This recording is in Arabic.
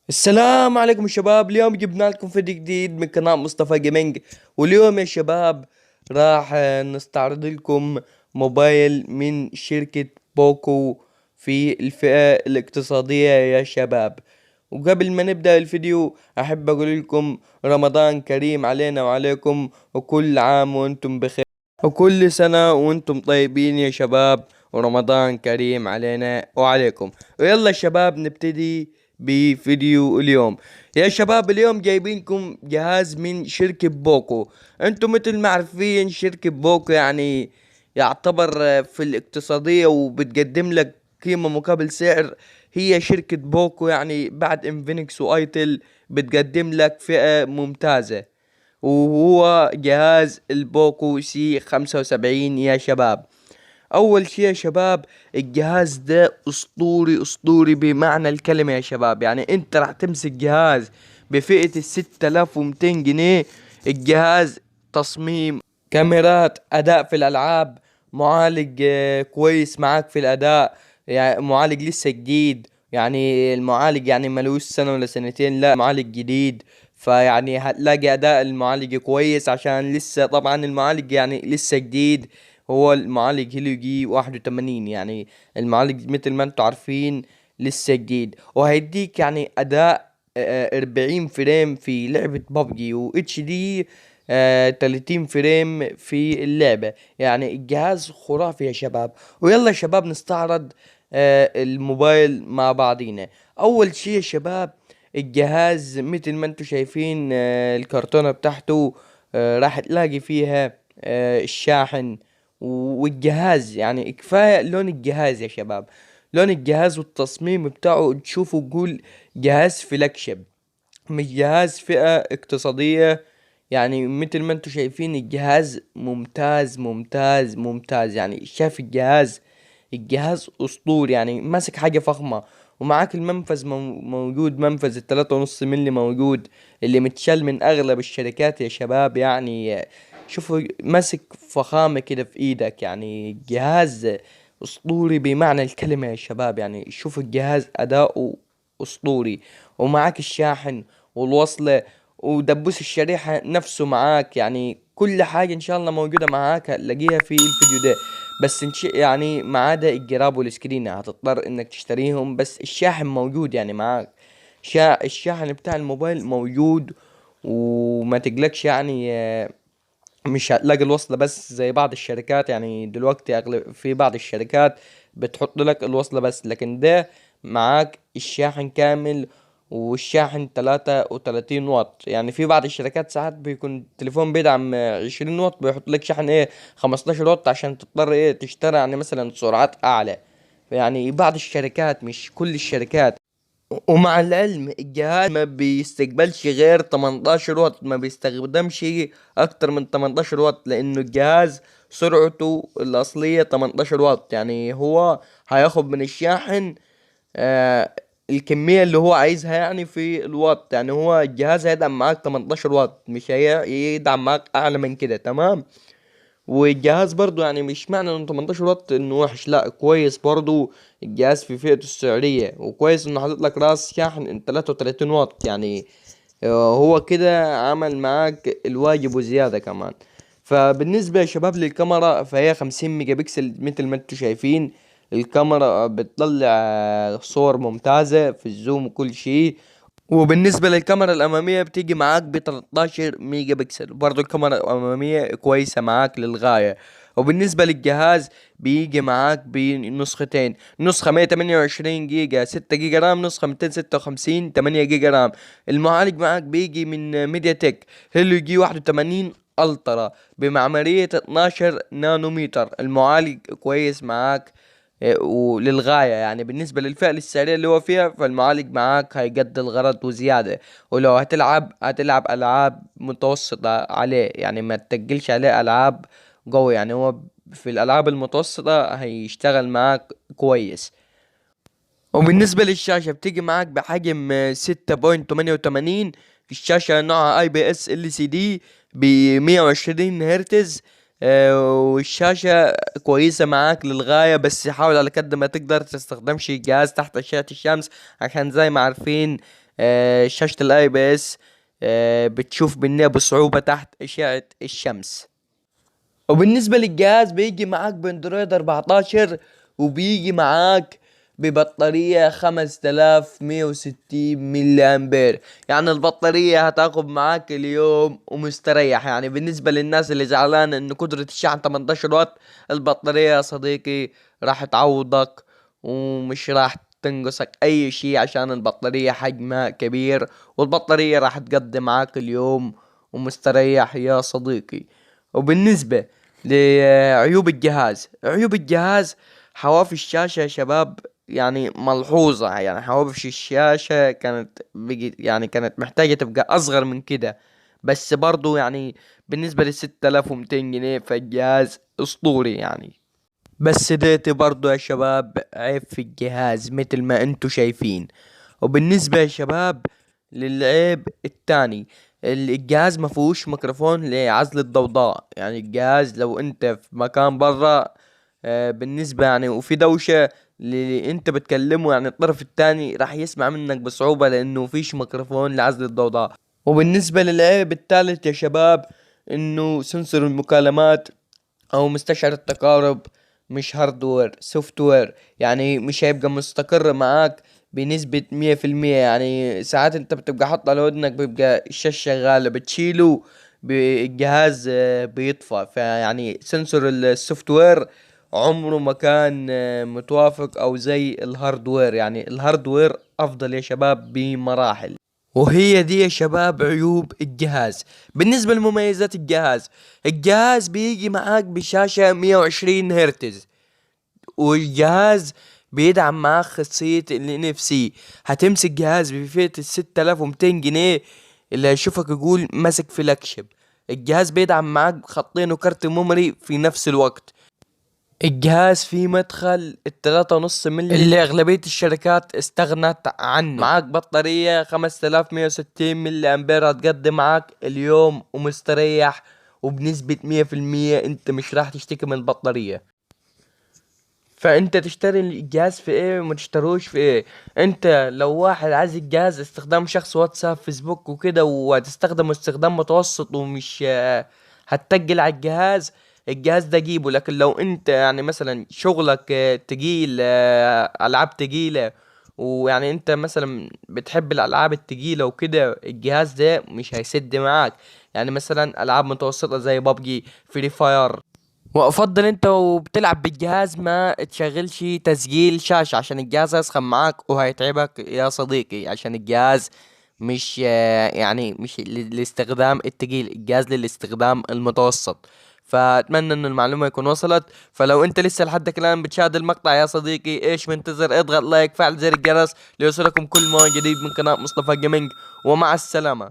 السلام عليكم شباب. اليوم جبنا لكم فيديو جديد من قناة مصطفى جيمنج. واليوم يا شباب راح نستعرض لكم موبايل من شركة بوكو في الفئة الاقتصادية يا شباب. وقبل ما نبدأ الفيديو أحب أقول لكم رمضان كريم علينا وعليكم، وكل عام وأنتم بخير، وكل سنة وأنتم طيبين يا شباب، ورمضان كريم علينا وعليكم. ويلا شباب نبتدي بفيديو اليوم. يا شباب اليوم جايبينكم جهاز من شركة بوكو. انتم مثل ما عارفين شركة بوكو يعني يعتبر في الاقتصادية وبتقدم لك قيمة مقابل سعر. هي شركة بوكو يعني بعد انفينكس وايتل بتقدم لك فئة ممتازة، وهو جهاز البوكو سي 75 يا شباب. اول شي يا شباب، الجهاز ده اسطوري اسطوري بمعنى الكلمة يا شباب. يعني انت راح تمسك جهاز بفئة 6200 جنيه. الجهاز تصميم، كاميرات، اداء في الالعاب، معالج كويس معاك في الاداء. يعني معالج لسه جديد، يعني المعالج يعني ملوش سنة ولا سنتين، لا معالج جديد. فيعني هتلاقي اداء المعالج كويس عشان لسه طبعا المعالج يعني لسه جديد. هو المعالج هيليو جي 81، يعني المعالج مثل ما انتم عارفين لسه جديد، وهيديك يعني اداء 40 فريم في لعبة ببجي، و اتش دي 30 فريم في اللعبة. يعني الجهاز خرافي يا شباب. ويلا يا شباب نستعرض الموبايل مع بعضينا. اول شي يا شباب، الجهاز مثل ما انتم شايفين الكرتونة بتاعته راح تلاقي فيها الشاحن والجهاز. يعني كفاية لون الجهاز يا شباب، لون الجهاز والتصميم بتاعه تشوفوا قول جهاز فلاجشيب، مش جهاز فئة اقتصادية. يعني مثل ما انتم شايفين الجهاز ممتاز ممتاز ممتاز. يعني شايف الجهاز، الجهاز اسطوري، يعني ماسك حاجة فخمة. ومعاك المنفذ موجود، منفذ 3.5 ملي موجود، اللي متشال من اغلب الشركات يا شباب. يعني شوفوا ماسك فخامة كده في ايدك. يعني جهاز اسطوري بمعنى الكلمة يا شباب. يعني شوف الجهاز اداؤه اسطوري. ومعاك الشاحن والوصلة ودبوس الشريحة نفسه معاك. يعني كل حاجة ان شاء الله موجودة معاك هتلاقيها في الفيديو ده. بس يعني ما عدا الجراب والسكرين هتضطر انك تشتريهم، بس الشاحن موجود يعني معاك. الشاحن بتاع الموبايل موجود، وما تقلقش يعني مش هتلاقي الوصلة بس زي بعض الشركات. يعني دلوقتي أغلب في بعض الشركات بتحط لك الوصلة بس، لكن ده معاك الشاحن كامل. والشاحن 33 واط. يعني في بعض الشركات ساعات بيكون التليفون بيدعم 20 واط، بيحط لك شحن 15 واط عشان تضطر تشتري يعني مثلا سرعات أعلى. يعني بعض الشركات مش كل الشركات. ومع العلم الجهاز ما بيستقبلش غير 18 واط، ما بيستخدمش اكتر من 18 واط، لانه الجهاز سرعته الاصلية 18 واط. يعني هو هياخد من الشاحن آه الكمية اللي هو عايزها يعني في الواط. يعني هو الجهاز هيدعم معاك 18 واط، مش هيدعم معاك اعلى من كده، تمام. والجهاز برضو يعني مش معنى انه 18 واط انه وحش، لا كويس برضو. الجهاز في فئته السعرية، وكويس انه حاطط لك راس شاحن 33 واط. يعني هو كده عمل معاك الواجب وزيادة كمان. فبالنسبة يا شباب للكاميرا فهي 50 ميجا بكسل مثل ما انتم شايفين. الكاميرا بتطلع صور ممتازة في الزوم وكل شيء. وبالنسبة للكاميرا الأمامية بتيجي معاك ب 13 ميجا بكسل، برضو الكاميرا الأمامية كويسة معاك للغاية. وبالنسبة للجهاز بيجي معاك بنسختين، نسخة 128 جيجا 6 جيجا رام، نسخة 256 8 جيجا رام. المعالج معاك بيجي من ميديا تك هيليو جي 81 الترا بمعمارية 12 نانومتر. المعالج كويس معاك وللغاية. يعني بالنسبة للفئة السعرية اللي هو فيها فالمعالج معاك هيقضي الغرض وزيادة. ولو هتلعب ألعاب متوسطة عليه، يعني ما تتقلش عليه ألعاب قوي. يعني هو في الألعاب المتوسطة هيشتغل معاك كويس. وبالنسبة للشاشة بتيجي معاك بحجم 6.88. الشاشة نوعها اي بي اس ال سي دي ب 120 هرتز. والشاشة كويسة معاك للغاية، بس حاول على قد ما تقدر تستخدمش الجهاز تحت أشعة الشمس، عشان زي ما عارفين شاشة الاي بي اس بتشوف بالنية بصعوبة تحت اشعة الشمس. وبالنسبة للجهاز بيجي معاك باندرويد 14، وبيجي معاك ببطارية 5160 ملي امبير. يعني البطارية هتاخد معاك اليوم ومستريح. يعني بالنسبة للناس اللي زعلانة ان قدرة الشحن 18 واط، البطارية يا صديقي راح تعوضك ومش راح تنقصك اي شي، عشان البطارية حجمها كبير، والبطارية راح تقضي معاك اليوم ومستريح يا صديقي. وبالنسبة لعيوب الجهاز، عيوب الجهاز حواف الشاشة يا شباب يعني ملحوظة. يعني حواف الشاشة كانت يعني كانت محتاجة تبقى أصغر من كده، بس برضو يعني بالنسبة ل6200 جنيه فالجهاز أسطوري يعني. بس ديتي برضو يا شباب عيب في الجهاز مثل ما انتو شايفين. وبالنسبة يا شباب للعيب التاني، الجهاز ما فيهوش ميكروفون لعزل الضوضاء. يعني الجهاز لو انت في مكان برا بالنسبة يعني وفي دوشة اللي انت بتكلمه، يعني الطرف التاني راح يسمع منك بصعوبة لانه فيش ميكروفون لعزل الضوضاء. وبالنسبة للعيب الثالث يا شباب، انه سنسور المكالمات او مستشعر التقارب مش هاردوير، سوفت وير. يعني مش هيبقى مستقر معاك بنسبة 100%. يعني ساعات انت بتبقى حاطه على ودنك بيبقى الشاشة شغالة، بتشيله الجهاز بيطفى. فيعني سنسور السوفت وير عمره ما كان متوافق او زي الهاردوير. يعني الهاردوير افضل يا شباب بمراحل. وهي دي يا شباب عيوب الجهاز. بالنسبة لمميزات الجهاز، الجهاز بيجي معاك بشاشة 120 هرتز، والجهاز بيدعم معاك خاصية ال NFC. هتمسك جهاز بفئة 6200 جنيه اللي هيشوفك يقول ماسك فلاج شيب. الجهاز بيدعم معاك خطين وكارت ميموري في نفس الوقت. الجهاز فيه مدخل 3.5 ملي اللي أغلبية الشركات استغنت عنه. معاك بطارية 5160 ملي أمبير هتقضي معاك اليوم ومستريح، وبنسبة 100% انت مش راح تشتكي من البطارية. فانت تشتري الجهاز في ايه وما تشتروش في ايه. انت لو واحد عايز الجهاز استخدام شخص واتساب فيسبوك وكده، وهتستخدمه استخدام متوسط ومش هتتقل على الجهاز، الجهاز ده جيبه. لكن لو انت يعني مثلا شغلك تقيل، العاب تقيلة، ويعني انت مثلا بتحب الالعاب التقيلة وكده، الجهاز ده مش هيسد معاك. يعني مثلا العاب متوسطة زي بابجي، فري فاير. وافضل انت وبتلعب بالجهاز ما تشغلش تسجيل شاشة، عشان الجهاز هيسخن معاك وهيتعبك يا صديقي. عشان الجهاز مش يعني مش للاستخدام التقيل، الجهاز للاستخدام المتوسط. فاتمنى ان المعلومة يكون وصلت. فلو انت لسه لحد الان بتشاهد المقطع يا صديقي، ايش منتظر؟ اضغط لايك، فعل زر الجرس ليوصلكم كل ما جديد من قناة مصطفى جيمنج. ومع السلامة.